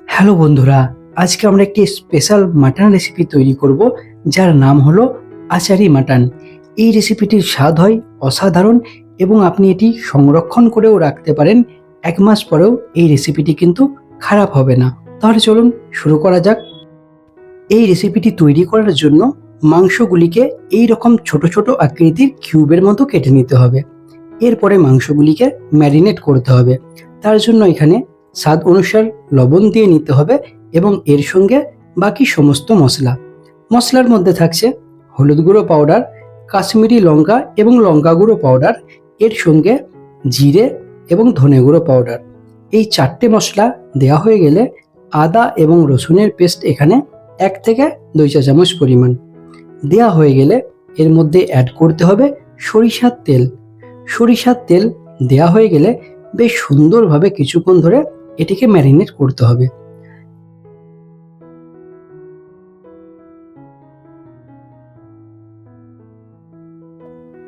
Hello বন্ধুরা, আজকে আমরা একটি স্পেশাল মাটন রেসিপি তৈরি করব, যার নাম হলো আচারি মাটন। এই রেসিপিটির স্বাদ হয় অসাধারণ এবং আপনি এটি সংরক্ষণ করেও রাখতে পারেন। 1 মাস পরেও এই রেসিপিটি কিন্তু খারাপ হবে না। তাহলে চলুন শুরু করা যাক। এই রেসিপিটি তৈরি করার জন্য মাংসগুলিকে এই রকম ছোট ছোট আকৃতির কিউবের মতো কেটে নিতে হবে। এরপরে মাংসগুলিকে ম্যারিনেট করতে হবে। তার জন্য এখানে স্বাদ অনুসার লবণ দিয়ে নিতে হবে এবং এর সঙ্গে বাকি সমস্ত মশলার মধ্যে থাকছে হলুদ গুঁড়ো পাউডার, কাশ্মীরি লঙ্কা এবং লঙ্কা গুঁড়ো পাউডার, এর সঙ্গে জিরে এবং ধনে গুঁড়ো পাউডার। এই 4টে মশলা দেওয়া হয়ে গেলে আদা এবং রসুনের পেস্ট এখানে 1 থেকে 2 চা চামচ পরিমাণ দেওয়া হয়ে গেলে এর মধ্যে অ্যাড করতে হবে সরিষার তেল। সরিষার তেল দেওয়া হয়ে গেলে বেশ সুন্দরভাবে কিছুক্ষণ ধরে এটিকে ম্যারিনেট করতে হবে।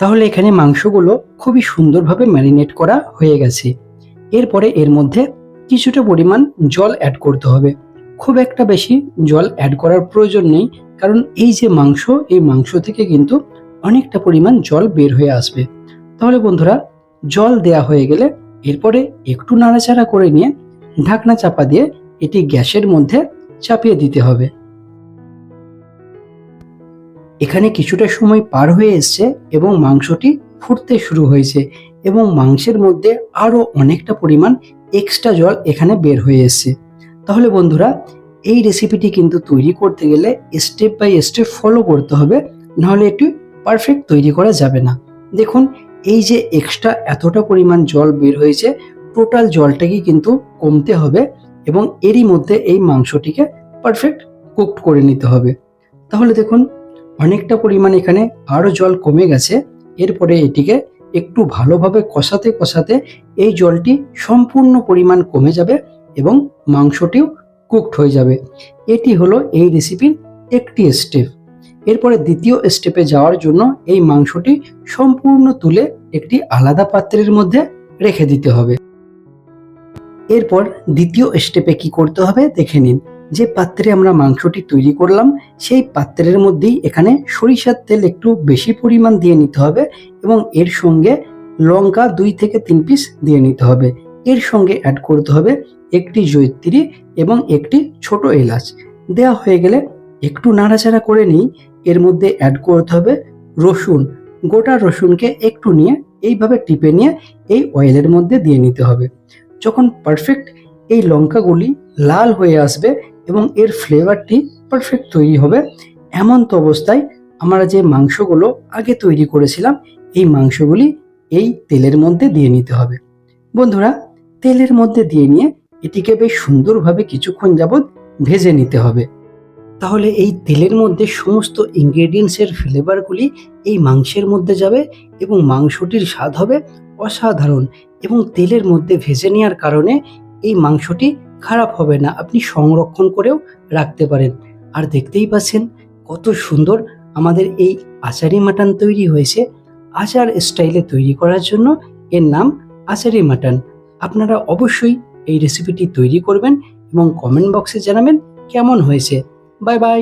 তাহলে এখানে মাংসগুলো খুবই সুন্দরভাবে ম্যারিনেট করা হয়ে গেছে। এরপরে এর মধ্যে কিছুটা পরিমাণ জল অ্যাড করতে হবে। খুব একটা বেশি জল অ্যাড করার প্রয়োজন নেই, কারণ এই যে মাংস, এই মাংস থেকে কিন্তু অনেকটা পরিমাণ জল বের হয়ে আসবে। তাহলে বন্ধুরা, জল দেয়া হয়ে গেলে এরপরে একটু নাড়াচাড়া করে নিয়ে ঢাকনা চাপা দিয়ে এটি গ্যাসের মধ্যে চাপিয়ে দিতে হবে। এখানে কিছুটা সময় পার হয়ে এসছে এবং মাংসটি ফুটতে শুরু হয়েছে এবং মাংসের মধ্যে আরও অনেকটা পরিমাণ এক্সট্রা জল এখানে বের হয়ে এসছে। তাহলে বন্ধুরা, এই রেসিপিটি কিন্তু তৈরি করতে গেলে স্টেপ বাই স্টেপ ফলো করতে হবে, নাহলে এটি পারফেক্ট তৈরি করা যাবে না। দেখুন, এই যে এক্সট্রা এতটা পরিমাণ জল বের হয়েছে, টোটাল জলটাকে কিন্তু কমতে হবে এবং এরই মধ্যে এই মাংসটিকে পারফেক্ট কুকড করে নিতে হবে। তাহলে দেখুন, অনেকটা পরিমাণ এখানে আরও জল কমে গেছে। এরপরে এটিকে একটু ভালোভাবে কষাতে কষাতে এই জলটি সম্পূর্ণ পরিমাণ কমে যাবে এবং মাংসটিও কুকড হয়ে যাবে। এটি হলো এই রেসিপির একটি স্টেপ। এরপরে দ্বিতীয় স্টেপে যাওয়ার জন্য এই মাংসটি সম্পূর্ণ তুলে একটি আলাদা পাত্রের মধ্যে রেখে দিতে হবে। এরপর দ্বিতীয় স্টেপে কি করতে হবে দেখে নিন। যে পাত্রে আমরা মাংসটি তৈরি করলাম, সেই পাত্রের মধ্যেই এখানে সরিষার তেল একটু বেশি পরিমাণ দিয়ে নিতে হবে এবং এর সঙ্গে লঙ্কা 2 থেকে 3 পিস দিয়ে নিতে হবে। এর সঙ্গে অ্যাড করতে হবে একটি জয়িত্রী এবং একটি ছোট এলাচ। দেওয়া হয়ে গেলে একটু নাড়াচাড়া করে নিই। এর মধ্যে অ্যাড করতে হবে রসুন। গোটা রসুনকে একটু নিয়ে এইভাবে টিপে নিয়ে এই অয়েলের মধ্যে দিয়ে নিতে হবে। যখন পারফেক্ট এই লঙ্কাগুলি লাল হয়ে আসবে এবং এর ফ্লেভারটি পারফেক্ট তৈরি হবে, এমন তো অবস্থায় আমরা যে মাংসগুলো আগে তৈরি করেছিলাম, এই মাংসগুলি এই তেলের মধ্যে দিয়ে নিতে হবে। বন্ধুরা, তেলের মধ্যে দিয়ে নিয়ে এটিকে বেশ সুন্দরভাবে কিছুক্ষণ যাবৎ ভেজে নিতে হবে। তাহলে এই তেলের মধ্যে সমস্ত ইনগ্রেডিয়েন্টসের ফ্লেভারগুলি এই মাংসের মধ্যে যাবে এবং মাংসটির স্বাদ হবে অসাধারণ। এবং তেলের মধ্যে ভেজে নেওয়ার কারণে এই মাংসটি খারাপ হবে না, আপনি সংরক্ষণ করেও রাখতে পারেন। আর দেখতেই পাচ্ছেন কত সুন্দর আমাদের এই আচারি মাটন তৈরি হয়েছে। আচার স্টাইলে তৈরি করার জন্য এর নাম আচারি মাটন। আপনারা অবশ্যই এই রেসিপিটি তৈরি করবেন এবং কমেন্ট বক্সে জানাবেন কেমন হয়েছে। Bye bye.